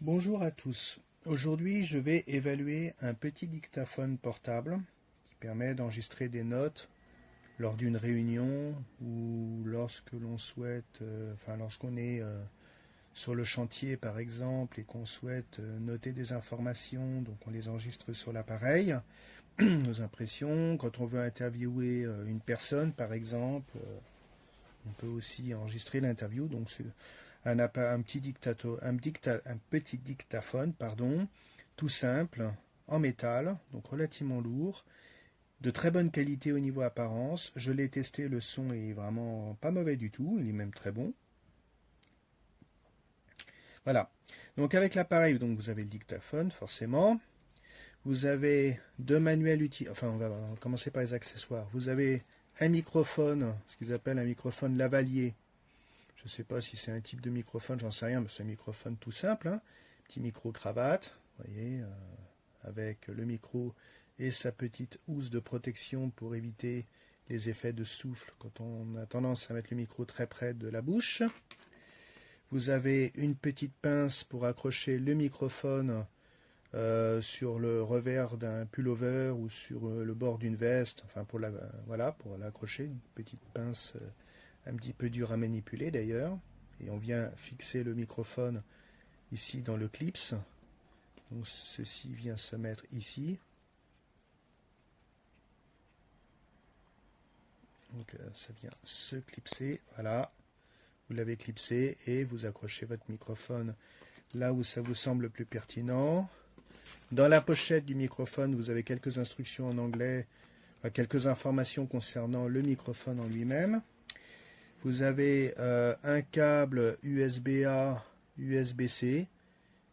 Bonjour à tous. Aujourd'hui, je vais évaluer un petit dictaphone portable qui permet d'enregistrer des notes lors d'une réunion ou lorsque l'on souhaite, lorsqu'on est sur le chantier par exemple et qu'on souhaite noter des informations, donc on les enregistre sur l'appareil, nos impressions. Quand on veut interviewer une personne par exemple, on peut aussi enregistrer l'interview. Donc c'est un petit dictaphone, pardon, tout simple, en métal, donc relativement lourd, de très bonne qualité au niveau apparence. Je l'ai testé, le son est vraiment pas mauvais du tout, il est même très bon. Voilà. Donc avec l'appareil, donc vous avez le dictaphone forcément. Vous avez deux manuels utiles. Enfin, on va commencer par les accessoires. Vous avez un microphone, ce qu'ils appellent un microphone lavalier. Je ne sais pas si c'est un type de microphone, j'en sais rien, mais c'est un microphone tout simple, hein. Petit micro cravate, vous voyez, avec le micro et sa petite housse de protection pour éviter les effets de souffle quand on a tendance à mettre le micro très près de la bouche. Vous avez une petite pince pour accrocher le microphone sur le revers d'un pullover ou sur le bord d'une veste, enfin pour l'accrocher, une petite pince un petit peu dure à manipuler d'ailleurs. Et on vient fixer le microphone ici dans le clips. Donc ceci vient se mettre ici. Donc ça vient se clipser, voilà. Vous l'avez clipsé et vous accrochez votre microphone là où ça vous semble le plus pertinent. Dans la pochette du microphone, vous avez quelques instructions en anglais, quelques informations concernant le microphone en lui-même. Vous avez un câble USB-A, USB-C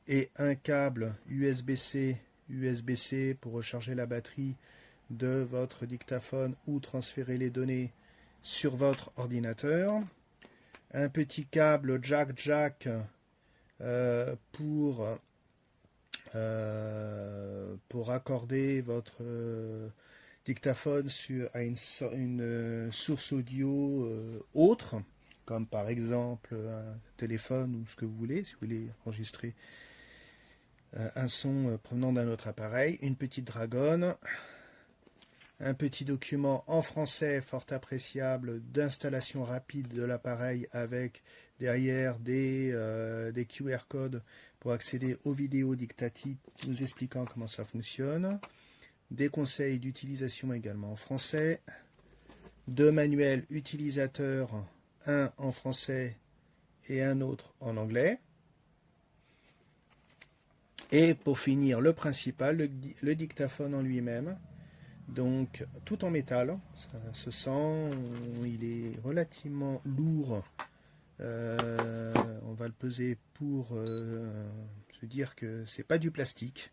et un câble USB-C, USB-C pour recharger la batterie de votre dictaphone ou transférer les données sur votre ordinateur. Un petit câble jack pour raccorder votre dictaphone à une source audio autre, comme par exemple un téléphone ou ce que vous voulez, si vous voulez enregistrer un son provenant d'un autre appareil, une petite dragonne, un petit document en français fort appréciable d'installation rapide de l'appareil avec derrière des QR codes pour accéder aux vidéos dictatiques nous expliquant comment ça fonctionne, des conseils d'utilisation également en français, deux manuels utilisateurs, un en français et un autre en anglais. Et pour finir, le principal, le dictaphone en lui-même, donc tout en métal, ça se sent, il est relativement lourd. On va le peser pour se dire que c'est pas du plastique.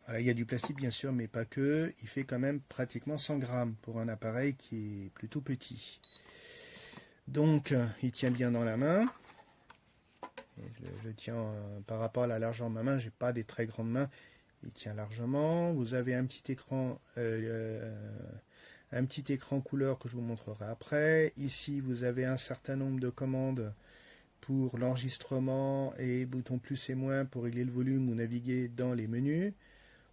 Alors, il y a du plastique bien sûr, mais pas que. Il fait quand même pratiquement 100 grammes pour un appareil qui est plutôt petit. Donc il tient bien dans la main. Je tiens par rapport à la largeur de ma main, j'ai pas des très grandes mains. Il tient largement. Vous avez un petit écran couleur que je vous montrerai après. Ici, vous avez un certain nombre de commandes pour l'enregistrement et bouton plus et moins pour régler le volume ou naviguer dans les menus.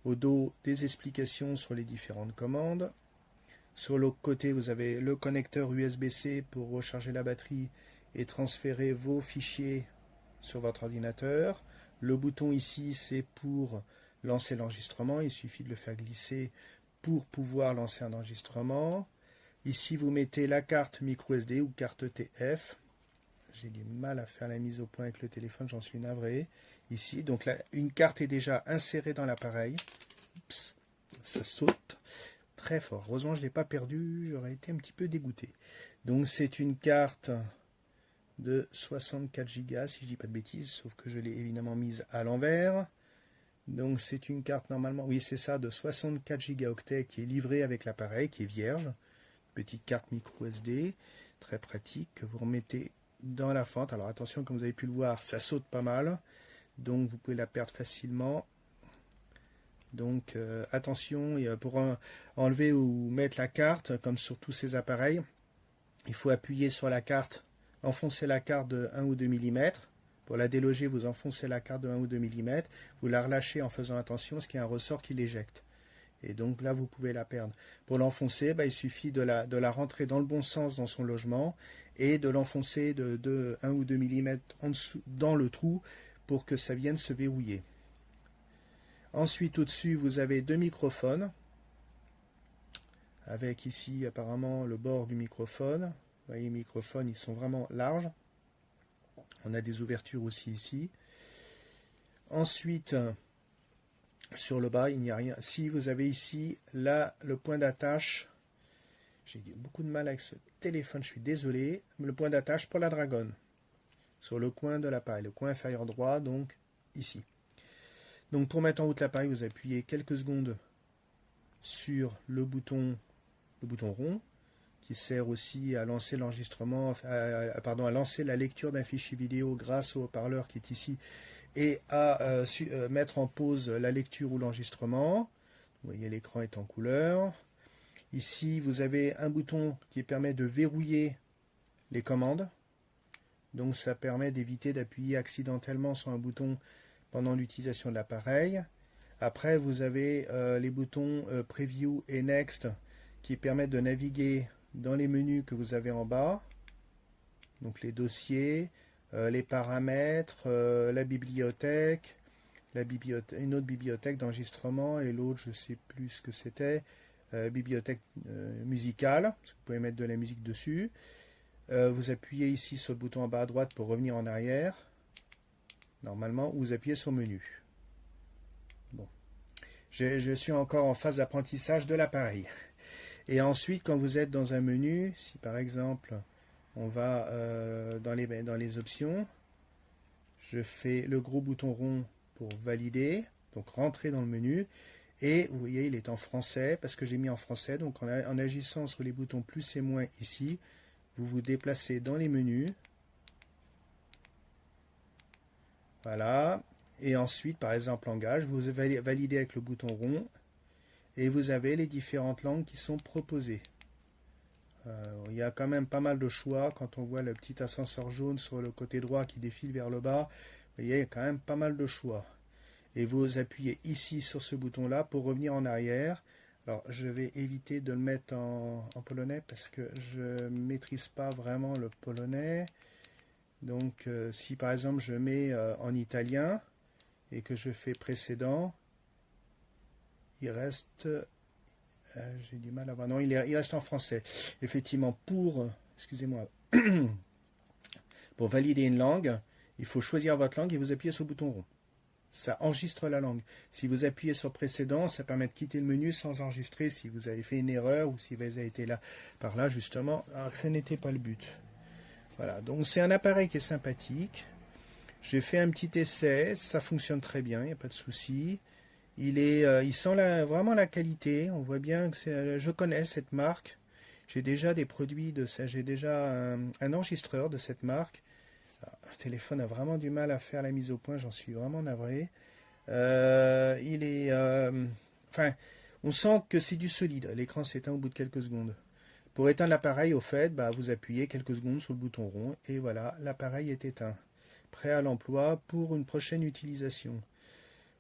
Au dos, des explications sur les différentes commandes. Sur l'autre côté, vous avez le connecteur USB-C pour recharger la batterie et transférer vos fichiers sur votre ordinateur. Le bouton ici, c'est pour lancer l'enregistrement. Il suffit de le faire glisser pour pouvoir lancer un enregistrement. Ici, vous mettez la carte microSD ou carte TF. J'ai du mal à faire la mise au point avec le téléphone, j'en suis navré. Ici, donc là, une carte est déjà insérée dans l'appareil. Ça saute très fort. Heureusement, je ne l'ai pas perdu, j'aurais été un petit peu dégoûté. Donc, c'est une carte de 64 Go, si je ne dis pas de bêtises, sauf que je l'ai évidemment mise à l'envers. Donc, c'est une carte normalement, oui, c'est ça, de 64 Go qui est livrée avec l'appareil, qui est vierge. Petite carte micro SD, très pratique, que vous remettez dans la fente. Alors attention, comme vous avez pu le voir, ça saute pas mal, donc vous pouvez la perdre facilement. Donc attention, pour enlever ou mettre la carte, comme sur tous ces appareils, il faut appuyer sur la carte, enfoncer la carte de 1 ou 2 mm, Pour la déloger, vous enfoncez la carte de 1 ou 2 mm, vous la relâchez en faisant attention, parce qu'il y a un ressort qui l'éjecte. Et donc là, vous pouvez la perdre. Pour l'enfoncer, il suffit de la rentrer dans le bon sens dans son logement et de l'enfoncer de 1 ou 2 mm en dessous, dans le trou pour que ça vienne se verrouiller. Ensuite, au-dessus, vous avez 2 microphones, avec ici apparemment le bord du microphone. Vous voyez, les microphones, ils sont vraiment larges. On a des ouvertures aussi ici. Ensuite, sur le bas, il n'y a rien. Si vous avez ici, là, le point d'attache. J'ai beaucoup de mal avec ce téléphone, je suis désolé. Le point d'attache pour la dragonne. Sur le coin de l'appareil, le coin inférieur droit, donc ici. Donc pour mettre en route l'appareil, vous appuyez quelques secondes sur le bouton rond, qui sert aussi à lancer l'enregistrement, à lancer la lecture d'un fichier vidéo grâce au haut-parleur qui est ici, et à mettre en pause la lecture ou l'enregistrement. Vous voyez, l'écran est en couleur. Ici, vous avez un bouton qui permet de verrouiller les commandes. Donc ça permet d'éviter d'appuyer accidentellement sur un bouton pendant l'utilisation de l'appareil. Après, vous avez les boutons Preview et Next qui permettent de naviguer dans les menus que vous avez en bas. Donc les dossiers, les paramètres, la bibliothèque, une autre bibliothèque d'enregistrement et l'autre, je ne sais plus ce que c'était, bibliothèque musicale, vous pouvez mettre de la musique dessus. Vous appuyez ici sur le bouton en bas à droite pour revenir en arrière. Normalement, vous appuyez sur menu. Bon. Je suis encore en phase d'apprentissage de l'appareil. Et ensuite, quand vous êtes dans un menu, si par exemple, on va dans les options, je fais le gros bouton rond pour valider, donc rentrer dans le menu. Et vous voyez, il est en français, parce que j'ai mis en français. Donc en agissant sur les boutons plus et moins ici, vous vous déplacez dans les menus. Voilà. Et ensuite, par exemple, langage, vous validez avec le bouton rond. Et vous avez les différentes langues qui sont proposées. Il y a quand même pas mal de choix. Quand on voit le petit ascenseur jaune sur le côté droit qui défile vers le bas, vous voyez, il y a quand même pas mal de choix. Et vous appuyez ici sur ce bouton-là pour revenir en arrière. Alors, je vais éviter de le mettre en polonais parce que je ne maîtrise pas vraiment le polonais. Donc, si par exemple je mets en italien et que je fais précédent, il reste... j'ai du mal à voir. Non, il reste en français. Effectivement, excusez-moi, pour valider une langue, il faut choisir votre langue et vous appuyez sur le bouton rond. Ça enregistre la langue. Si vous appuyez sur précédent, ça permet de quitter le menu sans enregistrer si vous avez fait une erreur ou si vous avez été là par là justement, alors que ce n'était pas le but. Voilà, donc c'est un appareil qui est sympathique. J'ai fait un petit essai, ça fonctionne très bien, il n'y a pas de souci. Il sent vraiment la qualité. On voit bien que je connais cette marque. J'ai déjà des produits de ça. J'ai déjà un enregistreur de cette marque. Alors, le téléphone a vraiment du mal à faire la mise au point. J'en suis vraiment navré. On sent que c'est du solide. L'écran s'éteint au bout de quelques secondes. Pour éteindre l'appareil, au fait, vous appuyez quelques secondes sur le bouton rond et voilà, l'appareil est éteint. Prêt à l'emploi pour une prochaine utilisation.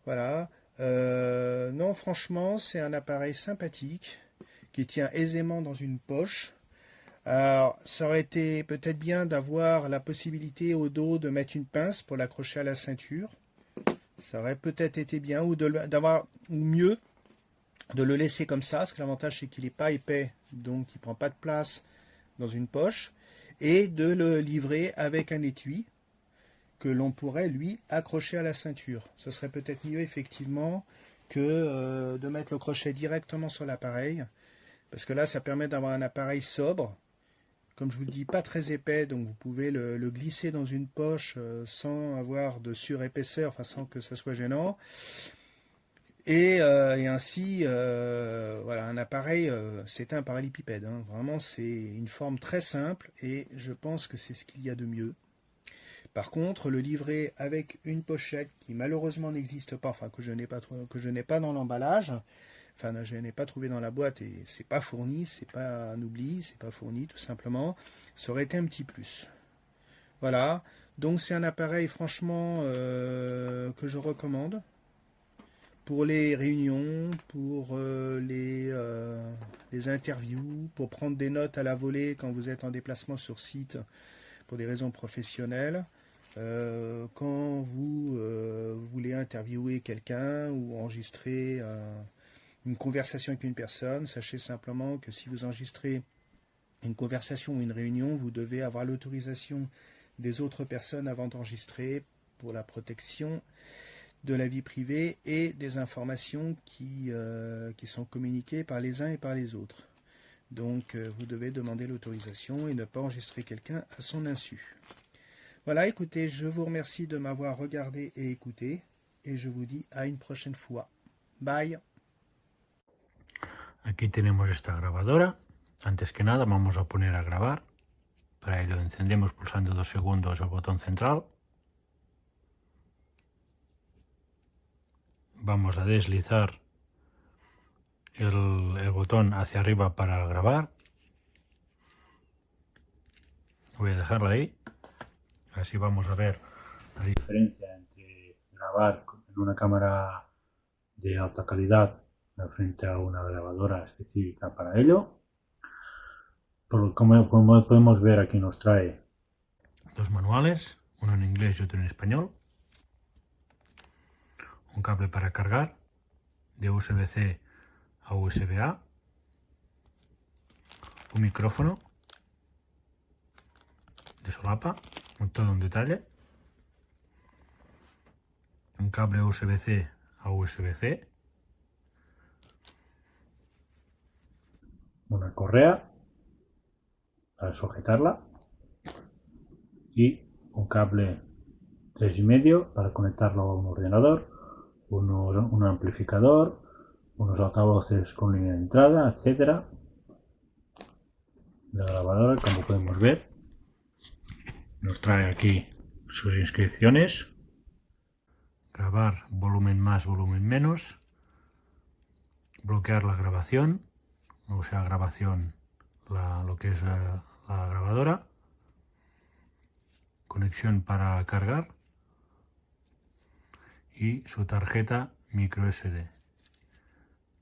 Voilà. Non, franchement, c'est un appareil sympathique qui tient aisément dans une poche. Alors, ça aurait été peut-être bien d'avoir la possibilité au dos de mettre une pince pour l'accrocher à la ceinture. Ça aurait peut-être été bien, ou mieux, de le laisser comme ça, parce que l'avantage c'est qu'il n'est pas épais, donc il ne prend pas de place dans une poche, et de le livrer avec un étui que l'on pourrait, lui, accrocher à la ceinture. Ce serait peut-être mieux, effectivement, que de mettre le crochet directement sur l'appareil, parce que là, ça permet d'avoir un appareil sobre, comme je vous le dis, pas très épais, donc vous pouvez le glisser dans une poche sans avoir de surépaisseur, enfin, sans que ça soit gênant. Et ainsi, voilà, un appareil, c'est un parallépipède. Hein. Vraiment, c'est une forme très simple, et je pense que c'est ce qu'il y a de mieux. Par contre, le livret avec une pochette qui malheureusement n'existe pas, enfin que je n'ai pas dans l'emballage, enfin je n'ai pas trouvé dans la boîte et c'est pas fourni, c'est pas un oubli, c'est pas fourni tout simplement, ça aurait été un petit plus. Voilà, Donc c'est un appareil franchement que je recommande pour les réunions, pour les interviews, pour prendre des notes à la volée quand vous êtes en déplacement sur site pour des raisons professionnelles. Quand vous voulez interviewer quelqu'un ou enregistrer une conversation avec une personne, sachez simplement que si vous enregistrez une conversation ou une réunion, vous devez avoir l'autorisation des autres personnes avant d'enregistrer pour la protection de la vie privée et des informations qui sont communiquées par les uns et par les autres. Donc vous devez demander l'autorisation et ne pas enregistrer quelqu'un à son insu. Voilà, écoutez, je vous remercie de m'avoir regardé et écouté et je vous dis à une prochaine fois. Bye. Aquí tenemos esta grabadora. Antes que nada vamos a poner a grabar. Para ello encendemos pulsando 2 segundos el botón central. Vamos a deslizar el botón hacia arriba para grabar. Voy a dejarla ahí. Así vamos a ver la diferencia entre grabar en una cámara de alta calidad frente a una grabadora específica para ello. Como podemos ver, aquí nos trae dos manuales, uno en inglés y otro en español, un cable para cargar de USB-C a USB-A, un micrófono de solapa, todo en detalle, un cable USB-C a USB-C, una correa para sujetarla y un cable 3,5 para conectarlo a un ordenador, un amplificador, unos altavoces con línea de entrada, etcétera. La grabadora, como podemos ver, nos trae aquí sus inscripciones: grabar volumen más, volumen menos, bloquear la grabación, o sea, grabación, lo que es la grabadora, conexión para cargar y su tarjeta micro SD.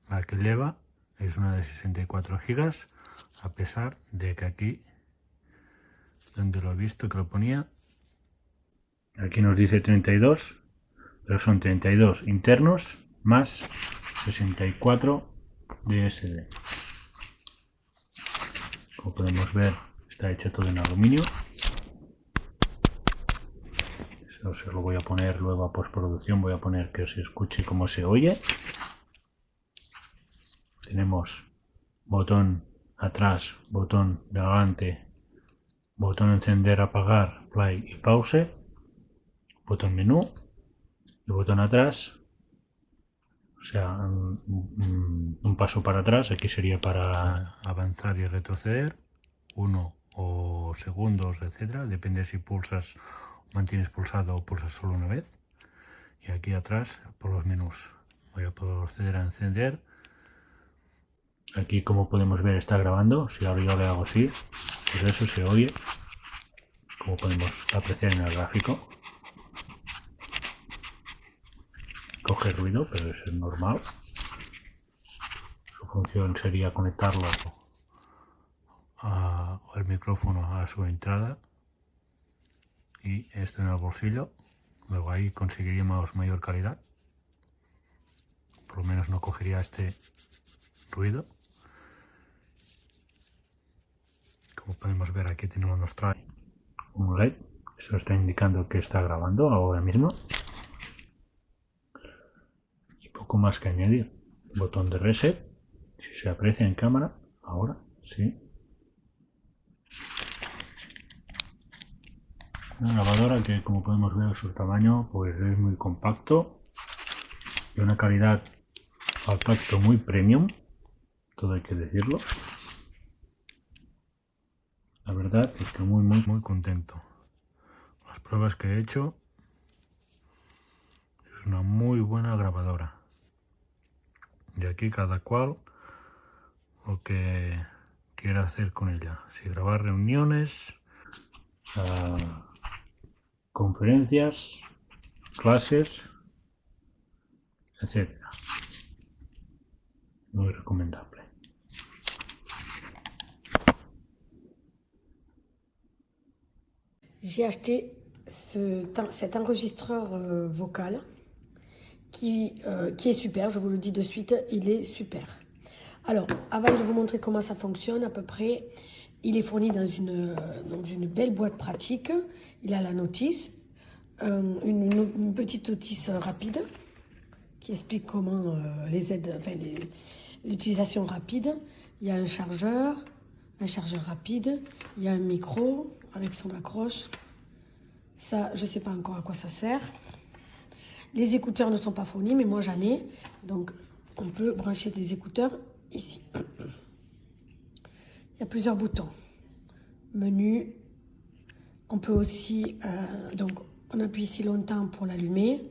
La que lleva es una de 64 GB, a pesar de que aquí, donde lo he visto que lo ponía, aquí nos dice 32, pero son 32 internos más 64 de SD. Como podemos ver, está hecho todo en aluminio. Eso se lo voy a poner luego a postproducción, voy a poner que se escuche cómo se oye. Tenemos botón atrás, botón de adelante, botón encender, apagar, play y pause, botón menú y botón atrás, o sea, un paso para atrás. Aquí sería para avanzar y retroceder, 1 o segundos, etcétera, depende si pulsas, mantienes pulsado o pulsas solo una vez. Y aquí atrás por los menús. Voy a proceder a encender. Aquí, como podemos ver, está grabando. Si ahora yo le hago así, pues eso se oye, como podemos apreciar en el gráfico. Coge ruido, pero eso es normal. Su función sería conectarlo al micrófono a su entrada y esto en el bolsillo. Luego ahí conseguiríamos mayor calidad. Por lo menos no cogería este ruido. Como podemos ver, aquí tenemos, nos trae un LED. Eso está indicando que está grabando ahora mismo. Y poco más que añadir. Botón de reset. Si se aprecia en cámara, ahora sí. Una grabadora que, como podemos ver, su tamaño pues es muy compacto y una calidad al tacto muy premium, todo hay que decirlo. La verdad es que muy contento. Las pruebas que he hecho, es una muy buena grabadora. Y aquí cada cual lo que quiera hacer con ella. Si grabar reuniones, conferencias, clases, etc. Muy recomendable. J'ai acheté cet enregistreur vocal qui est super, je vous le dis de suite, il est super. Alors, avant de vous montrer comment ça fonctionne à peu près, il est fourni dans une belle boîte pratique. Il a la notice, une petite notice rapide qui explique comment l'utilisation rapide. Il y a un chargeur rapide, il y a un micro avec son accroche. Ça, je ne sais pas encore à quoi ça sert. Les écouteurs ne sont pas fournis, mais moi j'en ai. Donc, on peut brancher des écouteurs ici. Il y a plusieurs boutons. Menu. On peut aussi, donc, on appuie ici longtemps pour l'allumer,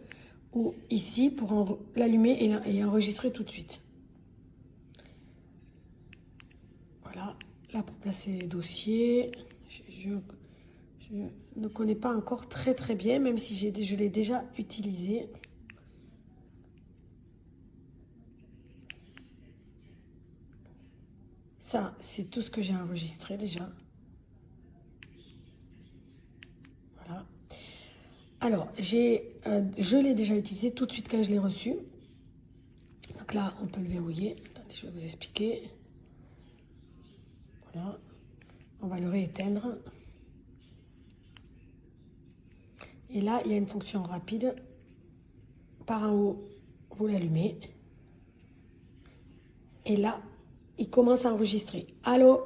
ou ici pour l'allumer et enregistrer tout de suite. Voilà, là pour placer les dossiers. Je ne connais pas encore très bien, même si je l'ai déjà utilisé. Ça, c'est tout ce que j'ai enregistré déjà. Voilà. Alors, je l'ai déjà utilisé tout de suite quand je l'ai reçu. Donc là, on peut le verrouiller. Attendez, je vais vous expliquer. Voilà. On va le rééteindre. Et là, il y a une fonction rapide. Par en haut, vous l'allumez. Et là, il commence à enregistrer. Allô?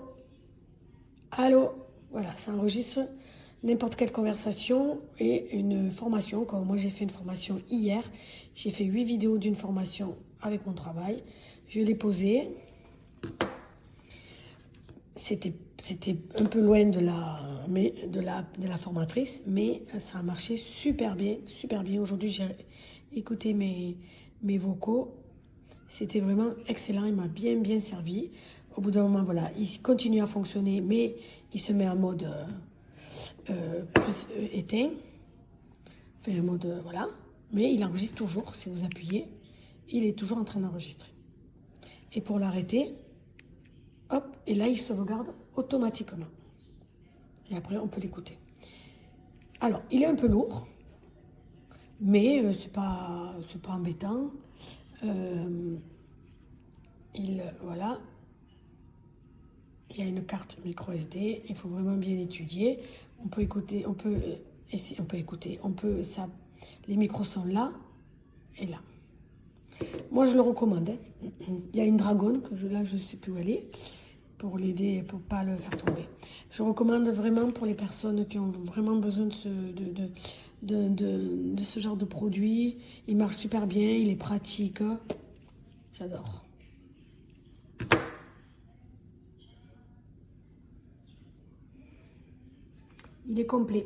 Allô? Voilà, ça enregistre n'importe quelle conversation et une formation. Comme moi, j'ai fait une formation hier. J'ai fait 8 vidéos d'une formation avec mon travail. Je l'ai posée. C'était un peu loin de la formatrice, mais ça a marché super bien, super bien. Aujourd'hui, j'ai écouté mes vocaux. C'était vraiment excellent, il m'a bien servi. Au bout d'un moment, voilà, il continue à fonctionner, mais il se met en mode plus éteint. Enfin, un mode, voilà. Mais il enregistre toujours, si vous appuyez. Il est toujours en train d'enregistrer. Et pour l'arrêter, hop, et là, il sauvegarde automatiquement. Et après, on peut l'écouter. Alors, il est un peu lourd, mais c'est pas embêtant. Voilà. Il y a une carte micro SD. Il faut vraiment bien étudier. On peut écouter, les micros sont là et là. Moi, je le recommande. Hein. Il y a une dragonne, là, je ne sais plus où elle est, pour l'aider, pour ne pas le faire tomber. Je recommande vraiment pour les personnes qui ont vraiment besoin de ce genre de produit. Il marche super bien, il est pratique. J'adore. Il est complet.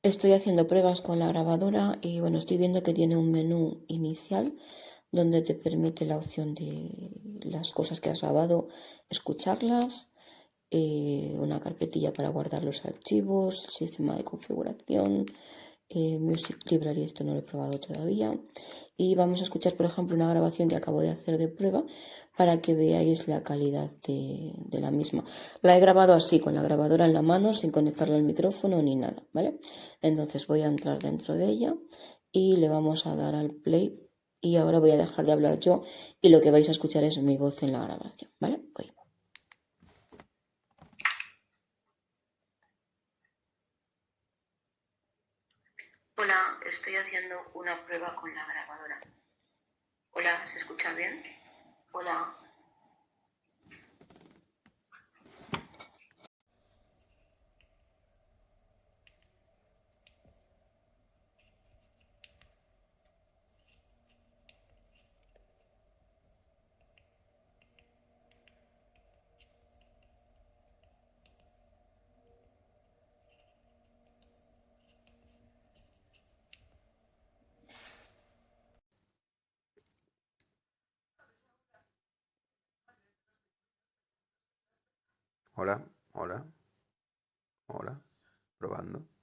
Estoy haciendo pruebas con la grabadora y bueno, estoy viendo que tiene un menú inicial donde te permite la opción de las cosas que has grabado, escucharlas, una carpetilla para guardar los archivos, sistema de configuración, Music Library, esto no lo he probado todavía. Y vamos a escuchar, por ejemplo, una grabación que acabo de hacer de prueba para que veáis la calidad de la misma. La he grabado así, con la grabadora en la mano, sin conectarla al micrófono ni nada, ¿vale? Entonces voy a entrar dentro de ella y le vamos a dar al play. Y ahora voy a dejar de hablar yo y lo que vais a escuchar es mi voz en la grabación, ¿vale? Voy. Hola, estoy haciendo una prueba con la grabadora. Hola, ¿se escucha bien? Hola. Hola, hola, hola, probando.